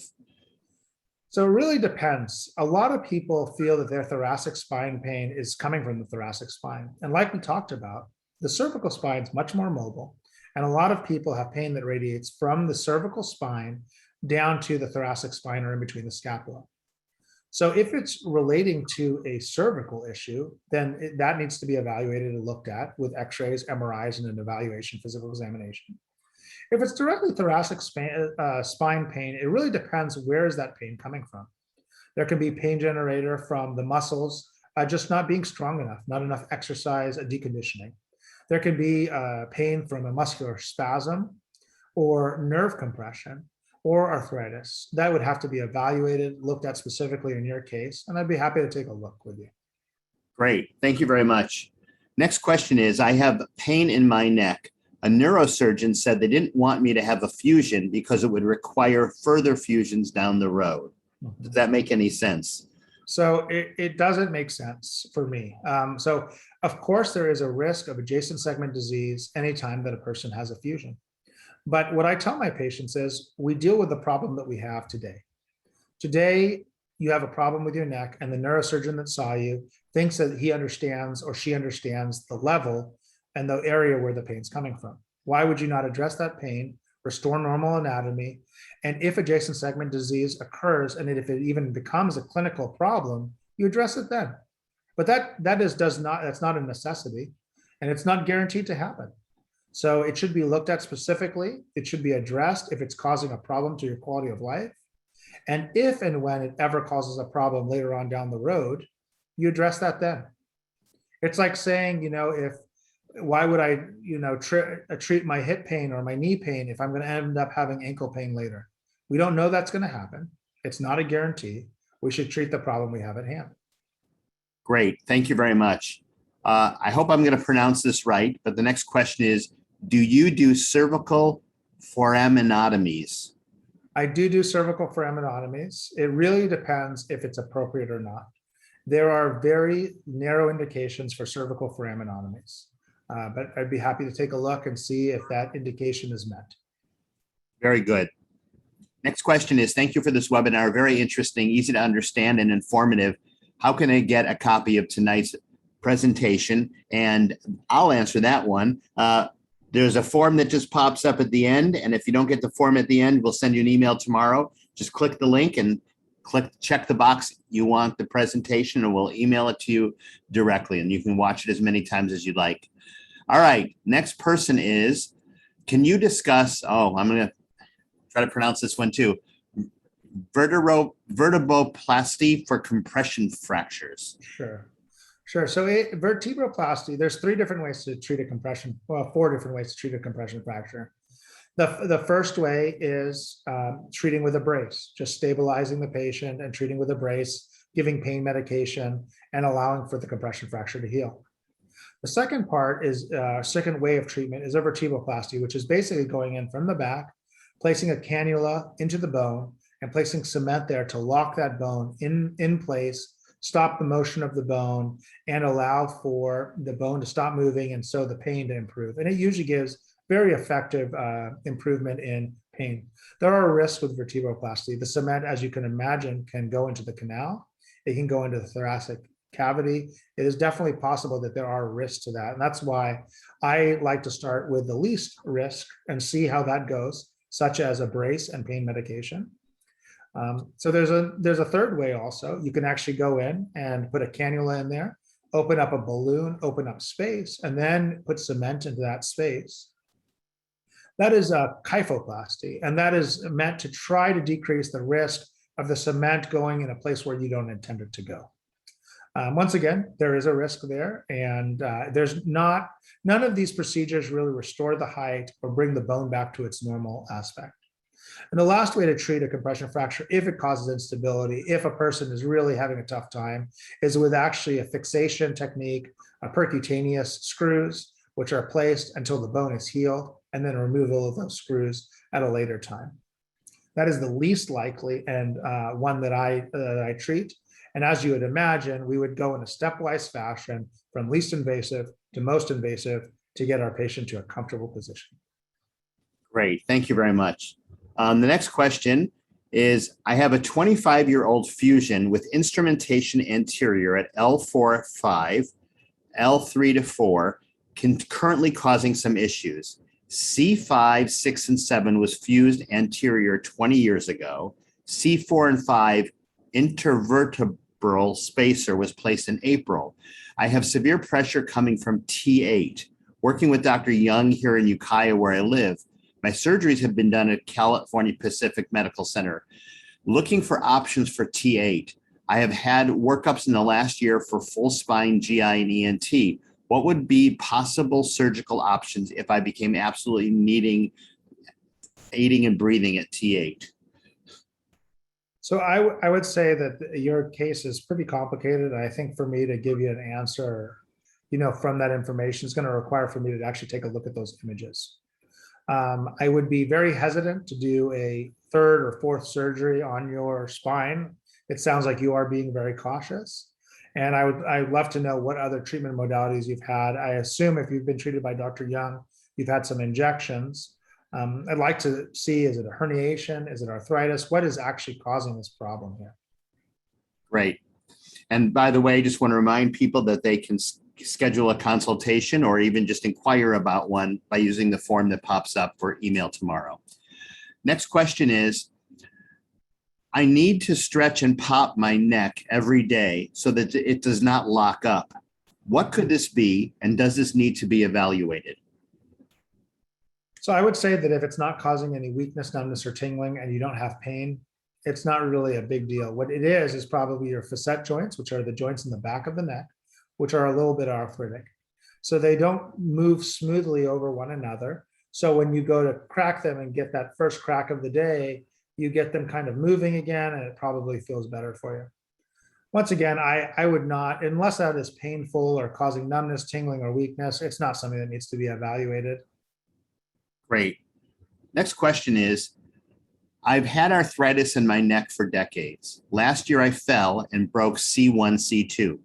So it really depends. A lot of people feel that their thoracic spine pain is coming from the thoracic spine. And like we talked about, the cervical spine is much more mobile. And a lot of people have pain that radiates from the cervical spine down to the thoracic spine or in between the scapula. So if it's relating to a cervical issue, then that needs to be evaluated and looked at with x-rays, MRIs, and an evaluation, physical examination. If it's directly thoracic spine pain, it really depends where is that pain coming from. There can be pain generator from the muscles just not being strong enough, not enough exercise, a deconditioning. There can be pain from a muscular spasm or nerve compression, or arthritis. That would have to be evaluated, looked at specifically in your case, and I'd be happy to take a look with you. Great. Thank you very much. Next question is, I have pain in my neck. A neurosurgeon said they didn't want me to have a fusion because it would require further fusions down the road. Does that make any sense? So it doesn't make sense for me. So of course there is a risk of adjacent segment disease anytime that a person has a fusion. But what I tell my patients is we deal with the problem that we have today. Today, you have a problem with your neck and the neurosurgeon that saw you thinks that he understands or she understands the level and the area where the pain's coming from. Why would you not address that pain, restore normal anatomy, and if adjacent segment disease occurs and if it even becomes a clinical problem, you address it then. But that's not a necessity, and it's not guaranteed to happen. So it should be looked at specifically. It should be addressed if it's causing a problem to your quality of life. And if and when it ever causes a problem later on down the road, you address that then. It's like saying, why would I, treat my hip pain or my knee pain if I'm going to end up having ankle pain later? We don't know that's going to happen. It's not a guarantee. We should treat the problem we have at hand. Great. Thank you very much. I hope I'm going to pronounce this right, but the next question is, do you do cervical foraminotomies? I do cervical foraminotomies. It really depends if it's appropriate or not. There are very narrow indications for cervical foraminotomies, but I'd be happy to take a look and see if that indication is met. Very good. Next question is, thank you for this webinar. Very interesting, easy to understand, and informative. How can I get a copy of tonight's presentation? And I'll answer that one. There's a form that just pops up at the end. And if you don't get the form at the end, we'll send you an email tomorrow. Just click the link and check the box you want the presentation, and we'll email it to you directly. And you can watch it as many times as you'd like. All right, next person is, can you discuss, I'm going to try to pronounce this one too, vertebroplasty for compression fractures? Sure. So vertebroplasty, there's 3 different ways to treat a compression, well, 4 different ways to treat a compression fracture. The first way is treating with a brace, just stabilizing the patient and treating with a brace, giving pain medication, and allowing for the compression fracture to heal. The second part is, second way of treatment is a vertebroplasty, which is basically going in from the back, placing a cannula into the bone, and placing cement there to lock that bone in place, stop the motion of the bone, and allow for the bone to stop moving, and so the pain to improve. And it usually gives very effective improvement in pain. There are risks with vertebroplasty. The cement, as you can imagine, can go into the canal. It can go into the thoracic cavity. It is definitely possible that there are risks to that. And that's why I like to start with the least risk and see how that goes, such as a brace and pain medication. So there's a third way also. You can actually go in and put a cannula in there, open up a balloon, open up space, and then put cement into that space. That is a kyphoplasty, and that is meant to try to decrease the risk of the cement going in a place where you don't intend it to go. Once again, there is a risk there, and none of these procedures really restore the height or bring the bone back to its normal aspect. And the last way to treat a compression fracture, if it causes instability, if a person is really having a tough time, is with actually a fixation technique, a percutaneous screws, which are placed until the bone is healed, and then removal of those screws at a later time. That is the least likely and one that I treat. And as you would imagine, we would go in a stepwise fashion from least invasive to most invasive to get our patient to a comfortable position. Great, thank you very much. The next question is, I have a 25-year-old fusion with instrumentation anterior at L4-5, L3-4, currently causing some issues. C5, 6, and 7 was fused anterior 20 years ago. C4 and 5 intervertebral spacer was placed in April. I have severe pressure coming from T8. Working with Dr. Young here in Ukiah, where I live, my surgeries have been done at California Pacific Medical Center. Looking for options for T8. I have had workups in the last year for full spine, GI, and ENT. What would be possible surgical options if I became absolutely needing aiding and breathing at T8? So I would say that your case is pretty complicated. I think for me to give you an answer, from that information is going to require for me to actually take a look at those images. I would be very hesitant to do a 3rd or 4th surgery on your spine. It sounds like you are being very cautious. And I'd love to know what other treatment modalities you've had. I assume if you've been treated by Dr. Young, you've had some injections. I'd like to see, is it a herniation? Is it arthritis? What is actually causing this problem here? Great. And by the way, just want to remind people that they can schedule a consultation or even just inquire about one by using the form that pops up for email tomorrow. Next question is, I need to stretch and pop my neck every day so that it does not lock up. What could this be, and does this need to be evaluated? So I would say that if it's not causing any weakness, numbness, or tingling, and you don't have pain, it's not really a big deal. What it is probably your facet joints, which are the joints in the back of the neck, which are a little bit arthritic. So they don't move smoothly over one another. So when you go to crack them and get that first crack of the day, you get them kind of moving again, and it probably feels better for you. Once again, I would not, unless that is painful or causing numbness, tingling, or weakness, it's not something that needs to be evaluated. Great. Next question is, I've had arthritis in my neck for decades. Last year I fell and broke C1, C2.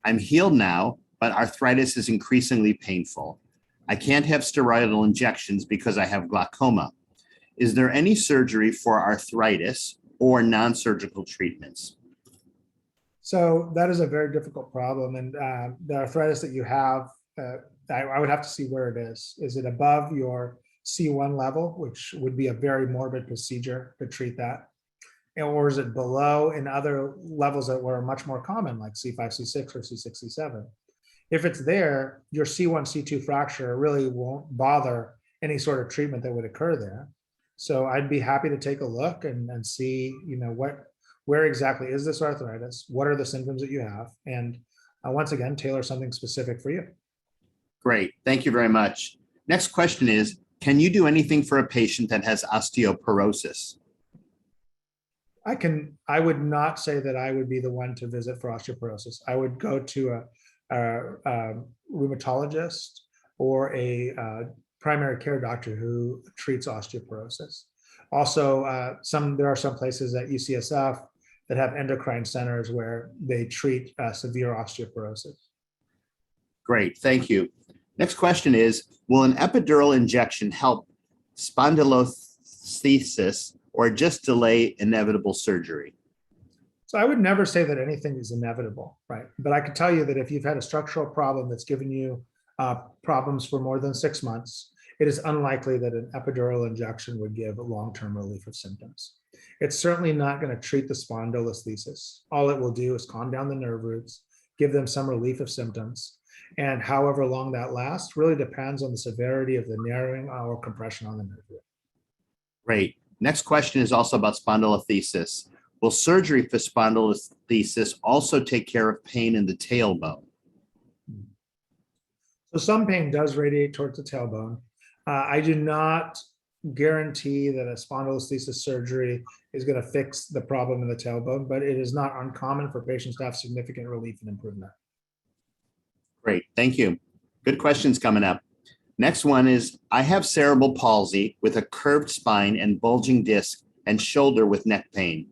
I'm healed now, but arthritis is increasingly painful. I can't have steroidal injections because I have glaucoma. Is there any surgery for arthritis or non-surgical treatments? So that is a very difficult problem. And the arthritis that you have, I would have to see where it is. Is it above your C1 level, which would be a very morbid procedure to treat that? Or is it below in other levels that were much more common, like C5, C6, or C6, C7? If it's there, your C1, C2 fracture really won't bother any sort of treatment that would occur there. So I'd be happy to take a look and see, where exactly is this arthritis? What are the symptoms that you have? And once again, tailor something specific for you. Great. Thank you very much. Next question is, can you do anything for a patient that has osteoporosis? I would not say that I would be the one to visit for osteoporosis. I would go to a rheumatologist or a primary care doctor who treats osteoporosis. Also, there are some places at UCSF that have endocrine centers where they treat severe osteoporosis. Great, thank you. Next question is, will an epidural injection help spondylolisthesis or just delay inevitable surgery? So I would never say that anything is inevitable, right? But I can tell you that if you've had a structural problem that's given you problems for more than 6 months, it is unlikely that an epidural injection would give long-term relief of symptoms. It's certainly not going to treat the spondylolisthesis. All it will do is calm down the nerve roots, give them some relief of symptoms. And however long that lasts really depends on the severity of the narrowing or compression on the nerve root. Great. Next question is also about spondylolisthesis. Will surgery for spondylolisthesis also take care of pain in the tailbone? So some pain does radiate towards the tailbone. I do not guarantee that a spondylolisthesis surgery is going to fix the problem in the tailbone, but it is not uncommon for patients to have significant relief and improvement. Great, thank you. Good questions coming up. Next one is, I have cerebral palsy with a curved spine and bulging disc and shoulder with neck pain.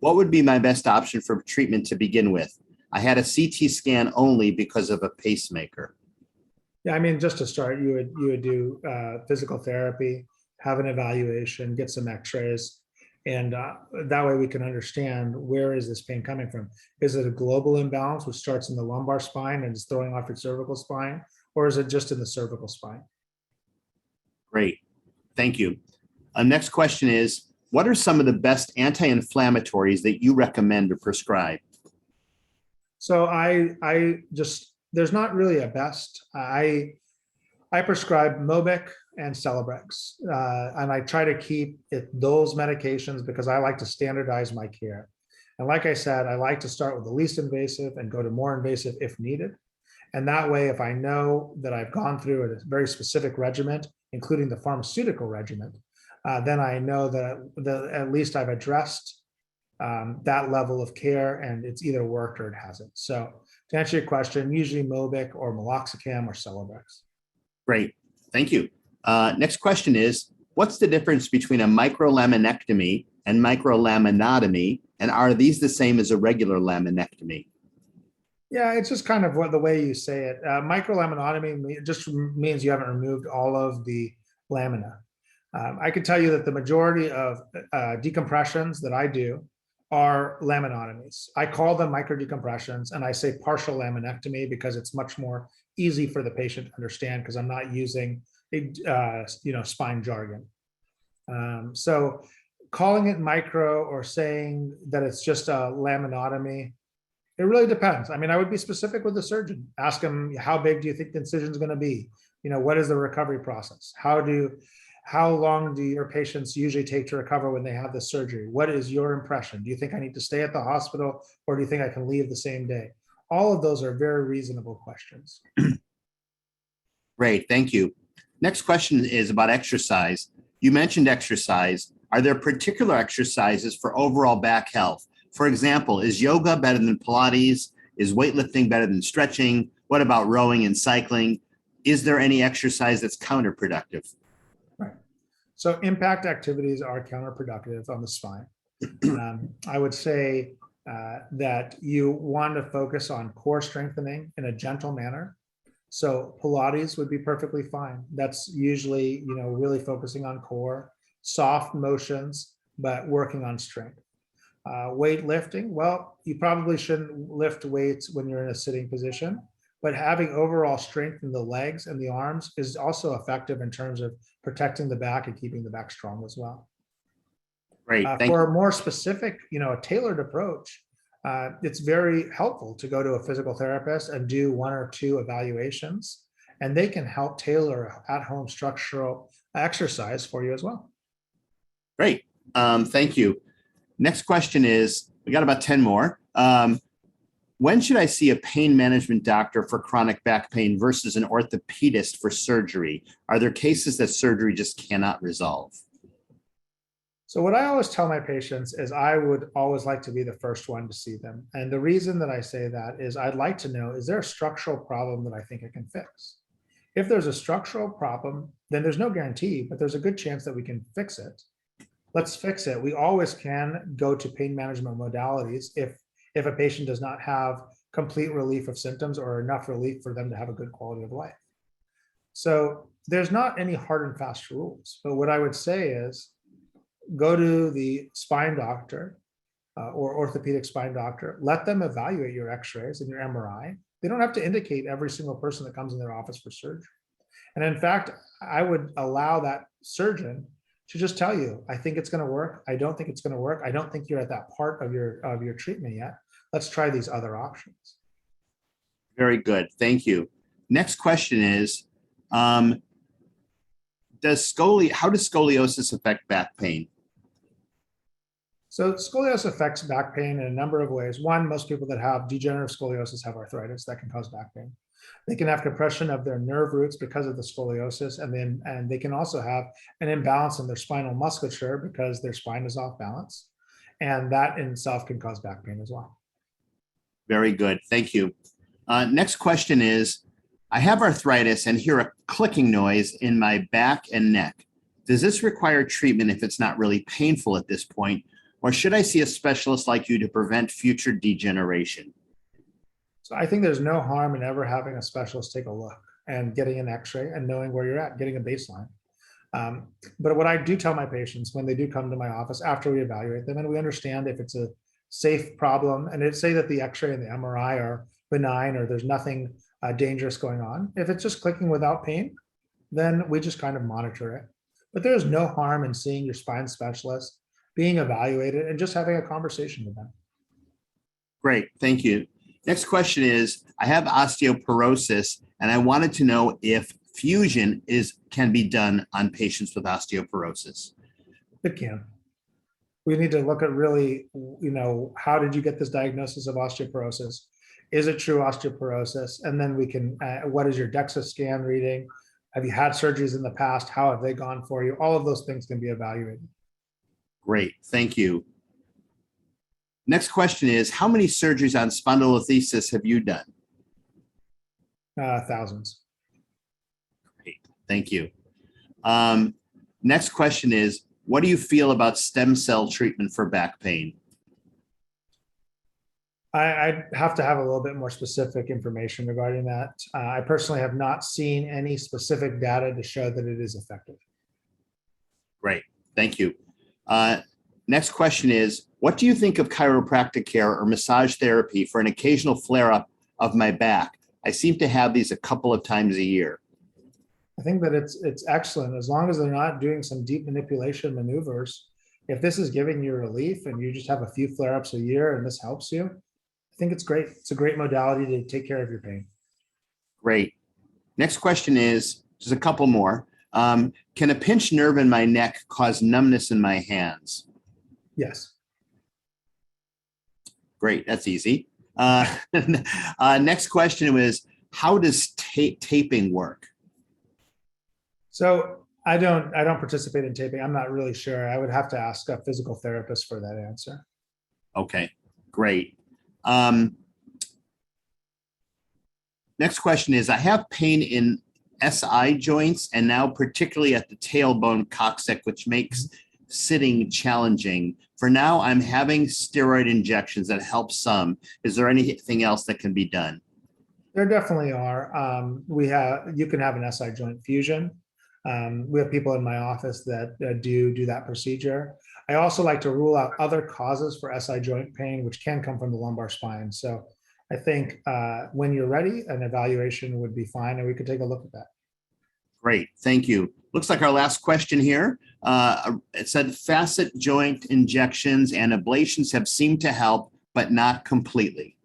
What would be my best option for treatment to begin with? I had a CT scan only because of a pacemaker. Yeah, I mean, just to start, you would do physical therapy, have an evaluation, get some x-rays, and that way we can understand where is this pain coming from. Is it a global imbalance which starts in the lumbar spine and is throwing off your cervical spine, or is it just in the cervical spine? Great, thank you. Next question is, what are some of the best anti-inflammatories that you recommend or prescribe? So there's not really a best. I prescribe Mobic and Celebrex, and I try to keep those medications because I like to standardize my care. And like I said, I like to start with the least invasive and go to more invasive if needed. And that way, if I know that I've gone through a very specific regimen, including the pharmaceutical regimen, then I know that at least I've addressed that level of care and it's either worked or it hasn't. So to answer your question, usually Mobic or meloxicam or Celebrex. Great, thank you. Next question is, what's the difference between a microlaminectomy and microlaminotomy, and are these the same as a regular laminectomy? Yeah, it's just kind of the way you say it. Microlaminotomy just means you haven't removed all of the lamina. I can tell you that the majority of decompressions that I do are laminotomies. I call them microdecompressions, and I say partial laminectomy because it's much more easy for the patient to understand because I'm not using spine jargon. So calling it micro or saying that it's just a laminotomy, it really depends. I mean, I would be specific with the surgeon. Ask him, how big do you think the incision is going to be? What is the recovery process? How long do your patients usually take to recover when they have the surgery? What is your impression? Do you think I need to stay at the hospital, or do you think I can leave the same day? All of those are very reasonable questions. Great, thank you. Next question is about exercise. You mentioned exercise. Are there particular exercises for overall back health? For example, is yoga better than Pilates? Is weightlifting better than stretching? What about rowing and cycling? Is there any exercise that's counterproductive? Right. So impact activities are counterproductive on the spine. I would say that you want to focus on core strengthening in a gentle manner. So Pilates would be perfectly fine. That's usually, really focusing on core, soft motions, but working on strength. Weightlifting, well, you probably shouldn't lift weights when you're in a sitting position, but having overall strength in the legs and the arms is also effective in terms of protecting the back and keeping the back strong as well. Great. Thank For you. a more specific, a tailored approach, it's very helpful to go to a physical therapist and do 1 or 2 evaluations, and they can help tailor at-home structural exercise for you as well. Great. Thank you. Next question is, we got about 10 more. When should I see a pain management doctor for chronic back pain versus an orthopedist for surgery? Are there cases that surgery just cannot resolve? So what I always tell my patients is I would always like to be the first one to see them. And the reason that I say that is I'd like to know, is there a structural problem that I think I can fix? If there's a structural problem, then there's no guarantee, but there's a good chance that we can fix it. Let's fix it. We always can go to pain management modalities if a patient does not have complete relief of symptoms or enough relief for them to have a good quality of life. So there's not any hard and fast rules, but what I would say is go to the spine doctor or orthopedic spine doctor, let them evaluate your x-rays and your MRI. They don't have to indicate every single person that comes in their office for surgery. And in fact, I would allow that surgeon to just tell you, I think it's going to work. I don't think it's going to work. I don't think you're at that part of your treatment yet. Let's try these other options. Very good. Thank you. Next question is, how does scoliosis affect back pain? So scoliosis affects back pain in a number of ways. One, most people that have degenerative scoliosis have arthritis that can cause back pain. They can have compression of their nerve roots because of the scoliosis, and they can also have an imbalance in their spinal musculature because their spine is off balance. And that in itself can cause back pain as well. Very good. Thank you. Next question is, I have arthritis and hear a clicking noise in my back and neck. Does this require treatment if it's not really painful at this point? Or should I see a specialist like you to prevent future degeneration? So I think there's no harm in ever having a specialist take a look and getting an x-ray and knowing where you're at, getting a baseline. But what I do tell my patients when they do come to my office after we evaluate them and we understand if it's a safe problem, and it say that the x-ray and the MRI are benign or there's nothing dangerous going on. If it's just clicking without pain, then we just kind of monitor it. But there's no harm in seeing your spine specialist, being evaluated, and just having a conversation with them. Great. Thank you. Next question is, I have osteoporosis and I wanted to know if fusion can be done on patients with osteoporosis. It can. We need to look at really, how did you get this diagnosis of osteoporosis? Is it true osteoporosis? And then we can, what is your DEXA scan reading? Have you had surgeries in the past? How have they gone for you? All of those things can be evaluated. Great. Thank you. Next question is, how many surgeries on spondylolisthesis have you done? Thousands. Great. Thank you. Next question is, what do you feel about stem cell treatment for back pain? I have to have a little bit more specific information regarding that. I personally have not seen any specific data to show that it is effective. Great. Thank you. Next question is, what do you think of chiropractic care or massage therapy for an occasional flare-up of my back? I seem to have these a couple of times a year. I think that it's excellent as long as they're not doing some deep manipulation maneuvers. If this is giving you relief and you just have a few flare-ups a year and this helps you, I think it's great. It's a great modality to take care of your pain. Great. Next question is, just a couple more. Can a pinched nerve in my neck cause numbness in my hands? Yes. Great. That's easy. Next question was, how does taping work? So I don't participate in taping. I'm not really sure. I would have to ask a physical therapist for that answer. Okay. Great. Next question is, I have pain in SI joints and now particularly at the tailbone coccyx, which makes sitting challenging. For now, I'm having steroid injections that help some. Is there anything else that can be done? There definitely are. You can have an SI joint fusion. We have people in my office that do that procedure. I also like to rule out other causes for SI joint pain, which can come from the lumbar spine. So I think when you're ready, an evaluation would be fine, and we could take a look at that. Great, thank you. Looks like our last question here. It said facet joint injections and ablations have seemed to help, but not completely.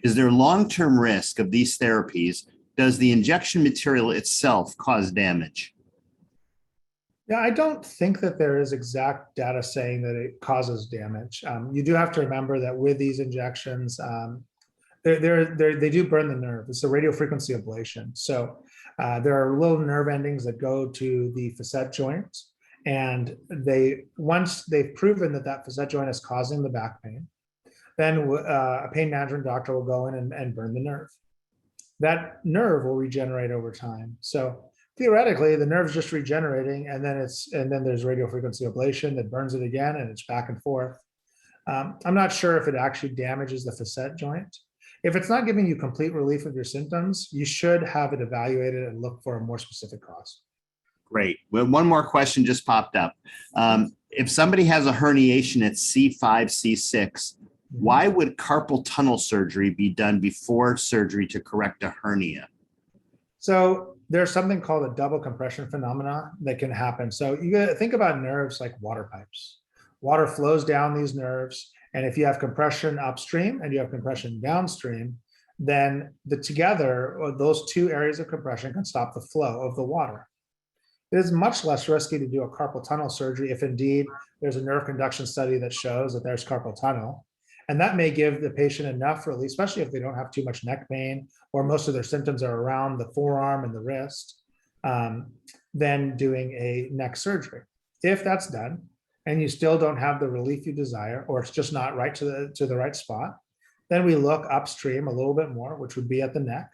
Is there long-term risk of these therapies? Does the injection material itself cause damage? Yeah, I don't think that there is exact data saying that it causes damage. You do have to remember that with these injections, they do burn the nerve. It's a radiofrequency ablation. So there are little nerve endings that go to the facet joints, and once they've proven that that facet joint is causing the back pain, then a pain management doctor will go in and burn the nerve. That nerve will regenerate over time. So theoretically, the nerve's just regenerating, and then there's radiofrequency ablation that burns it again, and it's back and forth. I'm not sure if it actually damages the facet joint. If it's not giving you complete relief of your symptoms, you should have it evaluated and look for a more specific cause. Great. Well, one more question just popped up. If somebody has a herniation at C5, C6, why would carpal tunnel surgery be done before surgery to correct a hernia? So there's something called a double compression phenomena that can happen. So you got to think about nerves like water pipes. Water flows down these nerves, and if you have compression upstream and you have compression downstream, then together those two areas of compression can stop the flow of the water. It is much less risky to do a carpal tunnel surgery if indeed there's a nerve conduction study that shows that there's carpal tunnel. And that may give the patient enough relief, especially if they don't have too much neck pain or most of their symptoms are around the forearm and the wrist, then doing a neck surgery. If that's done and you still don't have the relief you desire, or it's just not right to the right spot, then we look upstream a little bit more, which would be at the neck.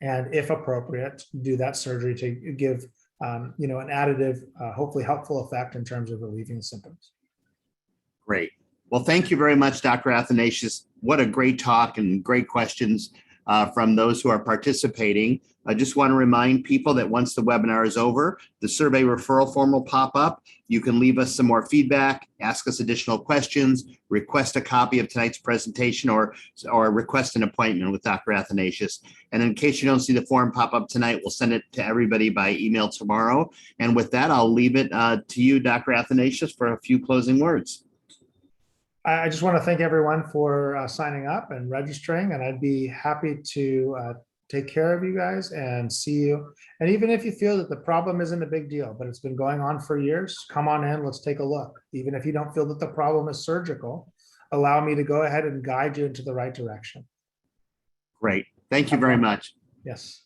And if appropriate, do that surgery to give an additive, hopefully helpful effect in terms of relieving the symptoms. Great. Well, thank you very much, Dr. Athanassious. What a great talk and great questions from those who are participating. I just want to remind people that once the webinar is over, the survey referral form will pop up. You can leave us some more feedback, ask us additional questions, request a copy of tonight's presentation, or request an appointment with Dr. Athanassious. And in case you don't see the form pop up tonight, we'll send it to everybody by email tomorrow. And with that, I'll leave it to you, Dr. Athanassious, for a few closing words. I just want to thank everyone for signing up and registering, and I'd be happy to take care of you guys and see you. And even if you feel that the problem isn't a big deal, but it's been going on for years, come on in, let's take a look. Even if you don't feel that the problem is surgical, allow me to go ahead and guide you into the right direction. Great. Thank you very much. Yes.